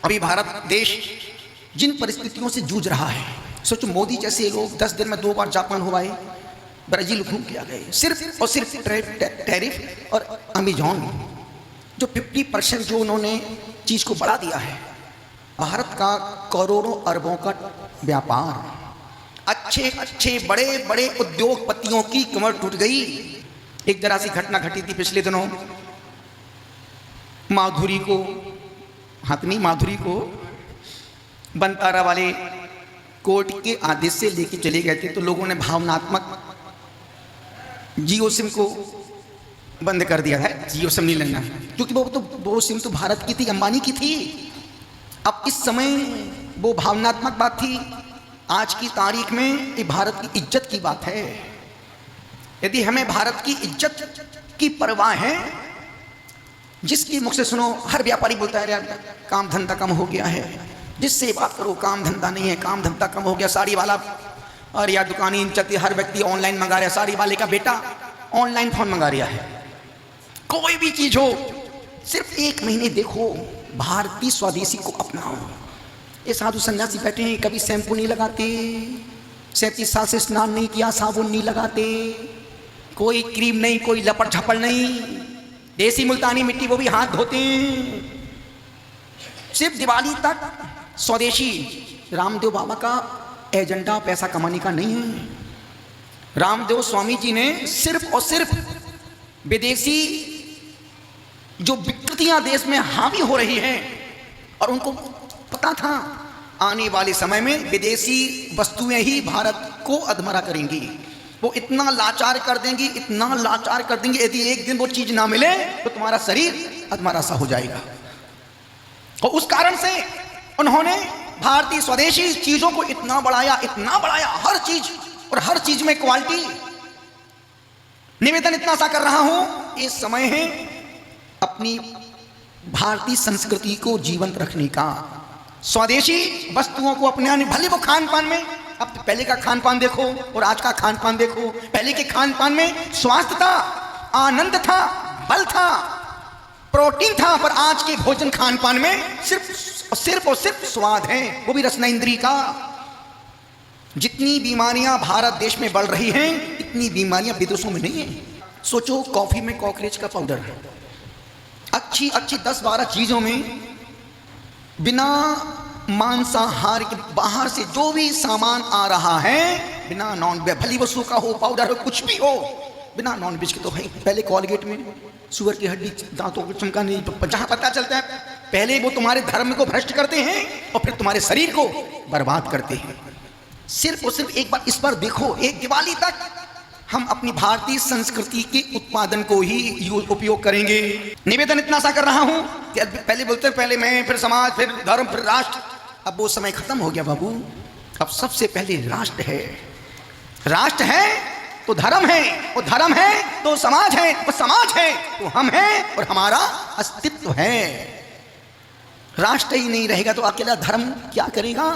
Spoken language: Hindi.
अभी भारत देश जिन परिस्थितियों से जूझ रहा है, सोचो मोदी जैसे लोग 10 दिन में 2 बार जापान हो आए, ब्राजील घूम के आ गए, सिर्फ और सिर्फ टैरिफ और अमेजॉन जो 50% जो उन्होंने चीज को बढ़ा दिया है। भारत का करोड़ों अरबों का व्यापार, अच्छे अच्छे बड़े बड़े उद्योगपतियों की कमर टूट गई। एक जरा सी घटना घटी थी पिछले दिनों, माधुरी को बनतारा वाले कोर्ट के आदेश से लेके चले गए थे, तो लोगों ने भावनात्मक जियो सिम को बंद कर दिया है। जियो सिम नहीं लेना, क्योंकि वो सिम तो भारत की थी, अंबानी की थी। अब इस समय वो भावनात्मक बात थी, आज की तारीख में ये भारत की इज्जत की बात है। यदि हमें भारत की इज्जत की परवाह है, जिसकी मुख से सुनो हर व्यापारी बोलता है यार काम धंधा कम हो गया है, जिससे बात करो काम धंधा नहीं है, काम धंधा कम हो गया। साड़ी वाला और या दुकानी चलती, हर व्यक्ति ऑनलाइन मंगा रहा है। साड़ी वाले का बेटा ऑनलाइन फोन मंगा रहा है। कोई भी चीज हो, सिर्फ 1 महीने देखो, भारतीय स्वदेशी को अपनाओ। ये साधु सन्यासी बैठे हैं, कभी शैम्पू नहीं लगाते, 37 साल से स्नान नहीं किया, साबुन नहीं लगाते, कोई क्रीम नहीं, कोई लपट झपड़ नहीं, देसी मुल्तानी मिट्टी वो भी हाथ धोते हैं। सिर्फ दिवाली तक स्वदेशी। रामदेव बाबा का एजेंडा पैसा कमाने का नहीं है। रामदेव स्वामी जी ने सिर्फ और सिर्फ विदेशी जो विकृतियां देश में हावी हो रही हैं, और उनको पता था आने वाले समय में विदेशी वस्तुएं ही भारत को अधमरा करेंगी। वो इतना लाचार कर देंगी, इतना लाचार कर देंगे, यदि एक दिन वो चीज ना मिले तो तुम्हारा शरीर अधमरा सा हो जाएगा। और उस कारण से उन्होंने भारतीय स्वदेशी चीजों को इतना बढ़ाया, हर चीज और हर चीज में क्वालिटी। निवेदन इतना सा कर रहा हूं, इस समय है अपनी भारतीय संस्कृति को जीवंत रखने का, स्वदेशी वस्तुओं को अपनाने। भले वो खान पान में, अब पहले का खान पान देखो और आज का खान पान देखो। पहले के खान पान में स्वास्थ्य था, आनंद था, बल था, प्रोटीन था, पर आज के भोजन खान पान में सिर्फ और सिर्फ स्वाद है, वो भी रसना इंद्री का। जितनी बीमारियां भारत देश में बढ़ रही हैं, इतनी बीमारियां विदेशों में नहीं है। सोचो कॉफी में कॉकरोच का पाउडर है, अच्छी 10-12 चीजों में बिना मांसाहार के बाहर से जो भी सामान आ रहा है, बिना नॉन वेज, भली वो सूखा हो, पाउडर हो, कुछ भी हो, बिना नॉन वेज के। तो भाई पहले कोलगेट में सुअर की हड्डी दांतों को चमका नहीं, जहां पता चलता है पहले वो तुम्हारे धर्म को भ्रष्ट करते हैं और फिर तुम्हारे शरीर को बर्बाद करते हैं। सिर्फ और सिर्फ एक बार इस पर देखो, एक दिवाली तक हम अपनी भारतीय संस्कृति के उत्पादन को ही उपयोग करेंगे। निवेदन इतना सा कर रहा हूं कि पहले बोलते हैं पहले मैं, फिर समाज, फिर धर्म, फिर राष्ट्र। अब वो समय खत्म हो गया बाबू। अब सबसे पहले राष्ट्र है, राष्ट्र है तो धर्म है, और धर्म है तो समाज है, और समाज है तो हम हैं और हमारा अस्तित्व है। राष्ट्र ही नहीं रहेगा तो अकेला धर्म क्या करेगा।